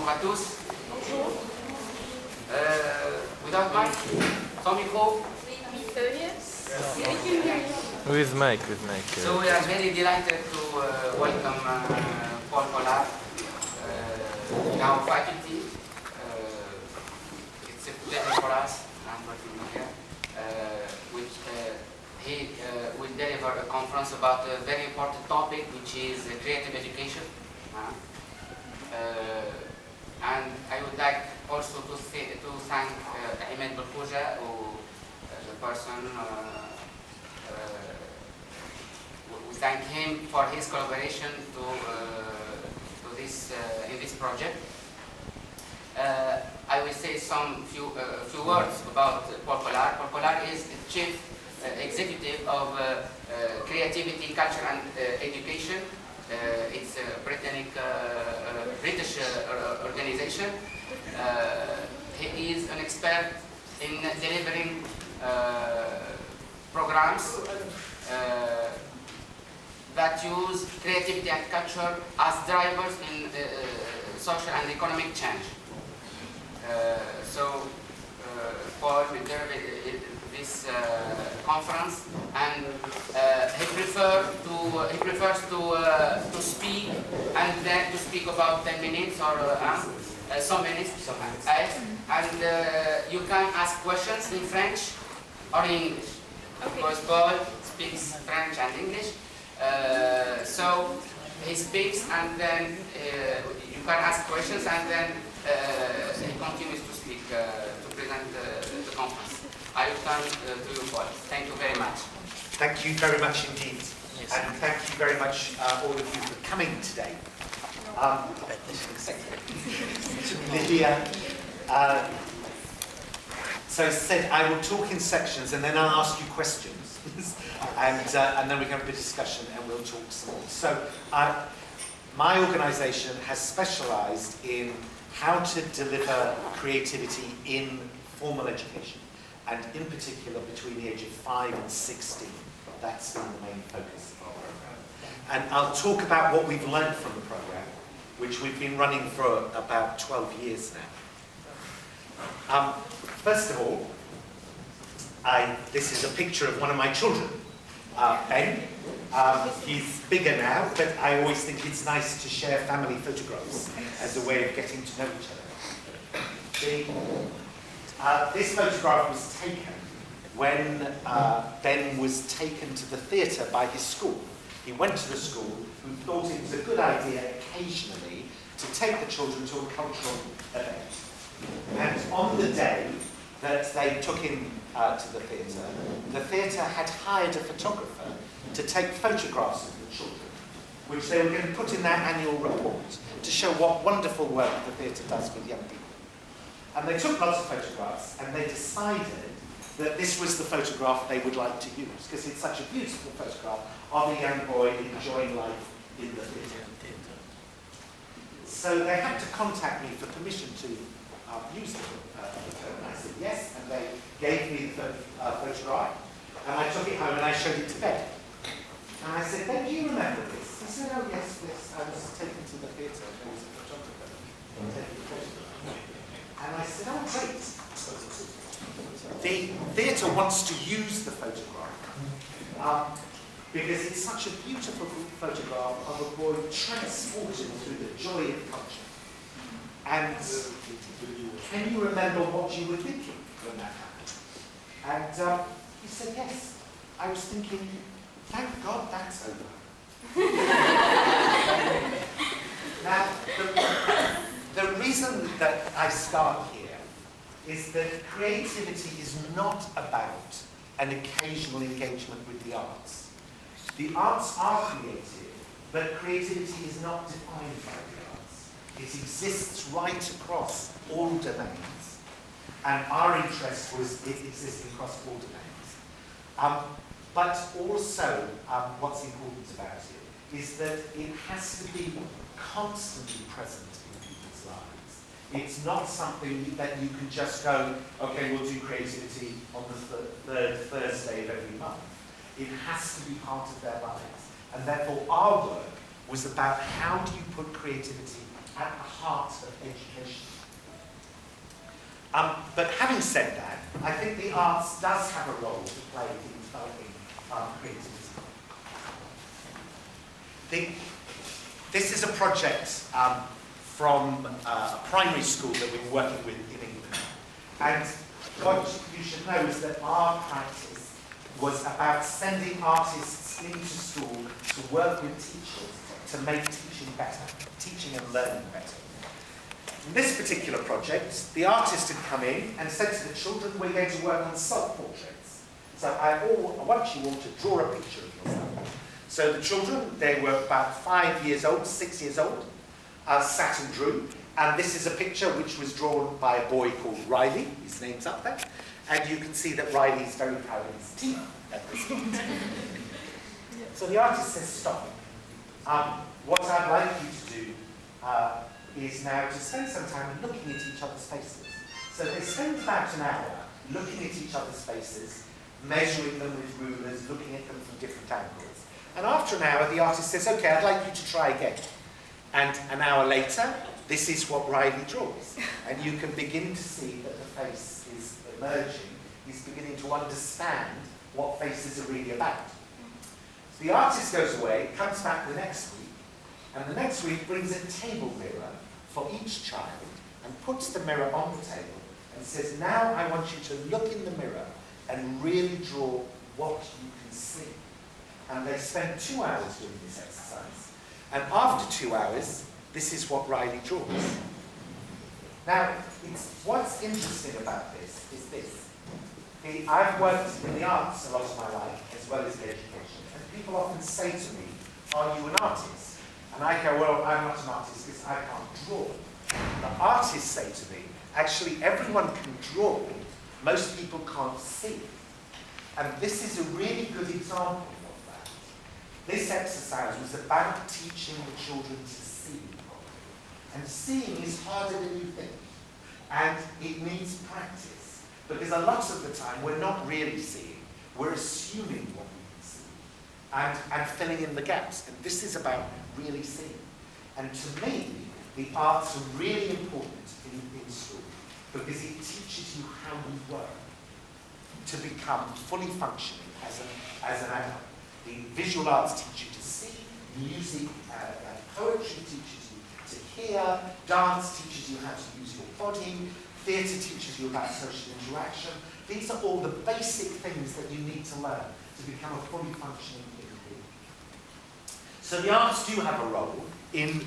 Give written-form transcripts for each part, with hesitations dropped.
Bonjour à tous. Bonjour. Without mic? Sans micro? With mic. So we are very delighted to welcome Pr.Collard in our faculty. It's a pleasure for us, I'm working here, which he will deliver a conference about a very important topic, which is creative education. And I would like also to thank Ahmed Belkouja, the person we thank him for his collaboration to this in this project. I will say some few words about Pr.Collard. Pr.Collard is the chief executive of Creativity, Culture and Education. It's a British organization. He is an expert in delivering programs that use creativity and culture as drivers in social and economic change. Paul will deliver this conference, and he prefers to speak and then to speak about 10 minutes or some minutes. And you can ask questions in French or in English, because Paul speaks French and English. So he speaks, and then you can ask questions, and then he continues to speak to present the conference. I will turn to you, Paul. Thank you very much. Thank you very much indeed. Yes. And thank you very much, all of you, for coming today. Lydia, so I said I will talk in sections, and then I'll ask you questions. and then we can have a bit of discussion, and we'll talk some more. So my organisation has specialised in how to deliver creativity in formal education, and in particular between the age of 5 and 16. That's been the main focus of our programme. And I'll talk about what we've learned from the programme, which we've been running for about 12 years now. First of all, this is a picture of one of my children, Ben. He's bigger now, but I always think it's nice to share family photographs as a way of getting to know each other. This photograph was taken when Ben was taken to the theatre by his school. He went to the school, who thought it was a good idea occasionally to take the children to a cultural event. And on the day that they took him to the theatre had hired a photographer to take photographs of the children, which they were going to put in their annual report to show what wonderful work the theatre does with young people. And they took lots of photographs, and they decided that this was the photograph they would like to use, because it's such a beautiful photograph of a young boy enjoying life in the theatre. So they had to contact me for permission to use the photo, and I said yes, and they gave me the photograph, and I took it home and I showed it to Ben. And I said, Ben, do you remember this? He said, oh yes, I was taken to the theatre, and there was a photographer taking a photograph. And I said, oh great. The theatre wants to use the photograph because it's such a beautiful photograph of a boy transported through the joy of culture. And can you remember what you were thinking when that happened? And he said, yes. I was thinking, thank God that's over. Now, the reason that I start here is that creativity is not about an occasional engagement with the arts. The arts are creative, but creativity is not defined by the arts. It exists right across all domains. And our interest was it exists across all domains. But also, what's important about it is that it has to be constantly present in people's lives. It's not something that you can just go, okay, we'll do creativity on the third Thursday of every month. It has to be part of their lives. And therefore, our work was about how do you put creativity at the heart of education. But having said that, I think the arts does have a role to play in developing creativity. This is a project from a primary school that we're working with in England. And what you should know is that our practice was about sending artists into school to work with teachers to make teaching better, teaching and learning better. In this particular project, the artist had come in and said to the children, we're going to work on self-portraits. So I want you all to draw a picture of yourself. So the children, they were about 5 years old, 6 years old, sat and drew. And this is a picture which was drawn by a boy called Riley. His name's up there. And you can see that Riley is very proud of his teeth at this point. So the artist says, stop. What I'd like you to do is now to spend some time looking at each other's faces. So they spend about an hour looking at each other's faces, measuring them with rulers, looking at them from different angles. And after an hour, the artist says, okay, I'd like you to try again. And an hour later, this is what Riley draws. And you can begin to see that the face is emerging. He's beginning to understand what faces are really about. So the artist goes away, comes back the next week, and the next week brings a table mirror for each child and puts the mirror on the table and says, now I want you to look in the mirror and really draw what you can see. And they spend 2 hours doing this exercise. And after 2 hours, this is what Riley draws. Now, what's interesting about this is this. I've worked in the arts a lot of my life, as well as in education, and people often say to me, are you an artist? And I go, well, I'm not an artist because I can't draw. The artists say to me, actually, everyone can draw, most people can't see. And this is a really good example of that. This exercise was about teaching the children to see. And seeing is harder than you think. And it needs practice. Because a lot of the time, we're not really seeing. We're assuming what we can see. And filling in the gaps. And this is about really seeing. And to me, the arts are really important in school. Because it teaches you how we work. To become fully functioning as an adult. The visual arts teach you to see. Music, poetry teaches you to hear. Dance teaches you how to use your body. Theatre teaches you about social interaction. These are all the basic things that you need to learn to become a fully functioning human being. So the arts do have a role in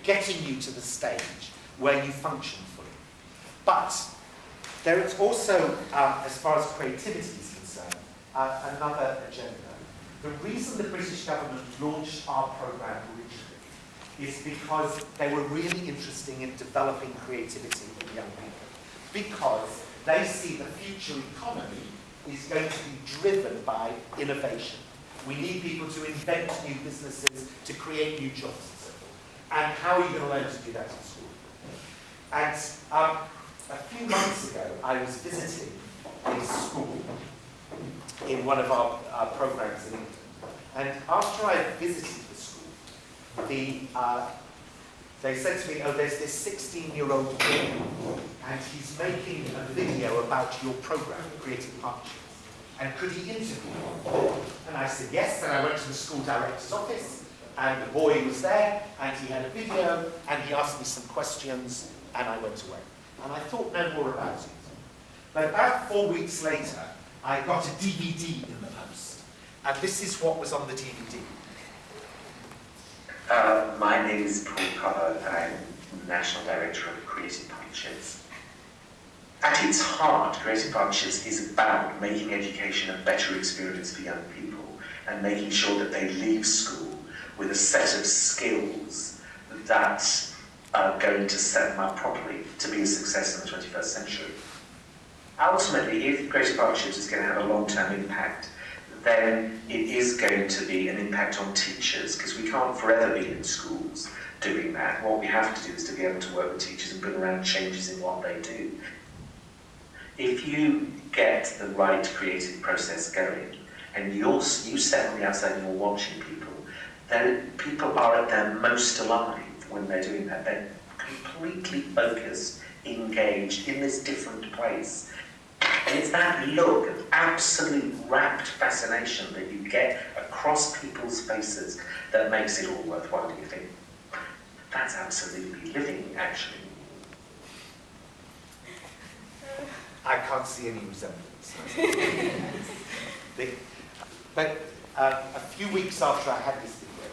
getting you to the stage where you function fully. But there is also, as far as creativity is concerned, another agenda. The reason the British government launched our programme originally is because they were really interested in developing creativity in young people. Because they see the future economy is going to be driven by innovation. We need people to invent new businesses, to create new jobs and so forth. And how are you going to learn to do that in school? And a few months ago, I was visiting a school in one of our programs in England. And after I visited the school, they said to me, oh, there's this 16-year-old boy, and he's making a video about your program, Creative Partnerships. And could he interview you? And I said, yes. And I went to the school director's office, and the boy was there, and he had a video, and he asked me some questions, and I went away. And I thought no more about it. But about 4 weeks later, I got a DVD in the post. And this is what was on the DVD. My name is Pr.Collard. I'm National Director of Creative Partnerships. At its heart, Creative Partnerships is about making education a better experience for young people and making sure that they leave school with a set of skills that are going to set them up properly to be a success in the 21st century. Ultimately, if Creative Partnerships is going to have a long-term impact, then it is going to be an impact on teachers, because we can't forever be in schools doing that. What we have to do is to be able to work with teachers and bring around changes in what they do. If you get the right creative process going, and you sit on the outside and you're watching people, then people are at their most alive when they're doing that. They're completely focused, engaged in this different place. And it's that look of absolute rapt fascination that you get across people's faces that makes it all worthwhile. You think, that's absolutely living, actually. I can't see any resemblance. But a few weeks after I had this video,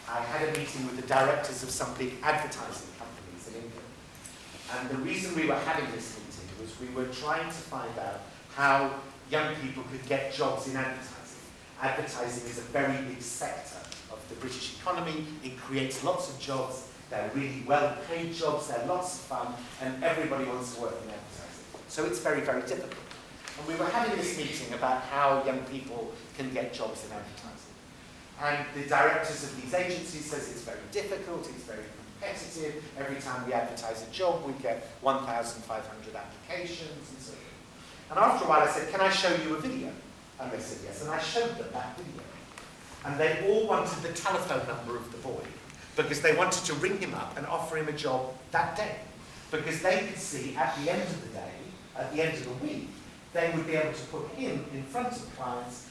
I had a meeting with the directors of some big advertising companies in England. And the reason we were having this meeting was we were trying to find out how young people could get jobs in advertising. Advertising is a very big sector of the British economy. It creates lots of jobs. They're really well-paid jobs. They're lots of fun, and everybody wants to work in advertising. So it's very, very difficult. And we were having this meeting about how young people can get jobs in advertising. And the directors of these agencies says it's very difficult, it's very competitive. Every time we advertise a job, we get 1,500 applications and so on. And after a while I said, can I show you a video? And they said yes, and I showed them that video. And they all wanted the telephone number of the boy, because they wanted to ring him up and offer him a job that day. Because they could see at the end of the day, at the end of the week, they would be able to put him in front of clients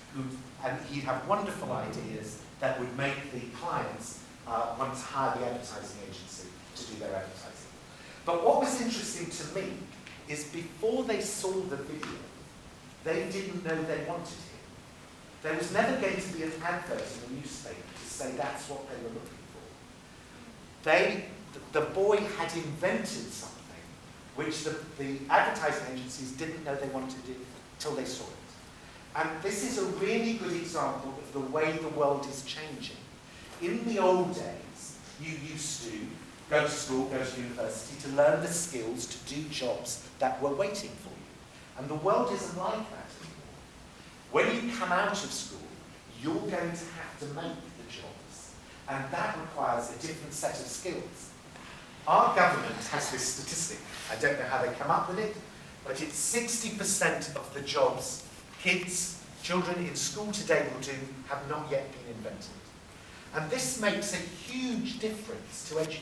and he'd have wonderful ideas that would make the clients want to hire the advertising agency to do their advertising. But what was interesting to me is before they saw the video, they didn't know they wanted him. There was never going to be an advert in the newspaper to say that's what they were looking for. The boy had invented something which the advertising agencies didn't know they wanted it till they saw it. And this is a really good example of the way the world is changing. In the old days, you used to go to school, go to university to learn the skills to do jobs that were waiting for you. And the world isn't like that anymore. When you come out of school, you're going to have to make the jobs. And that requires a different set of skills. Our government has this statistic. I don't know how they come up with it, but it's 60% of the jobs children in school today will do have not yet been invented. And this makes a huge difference to education.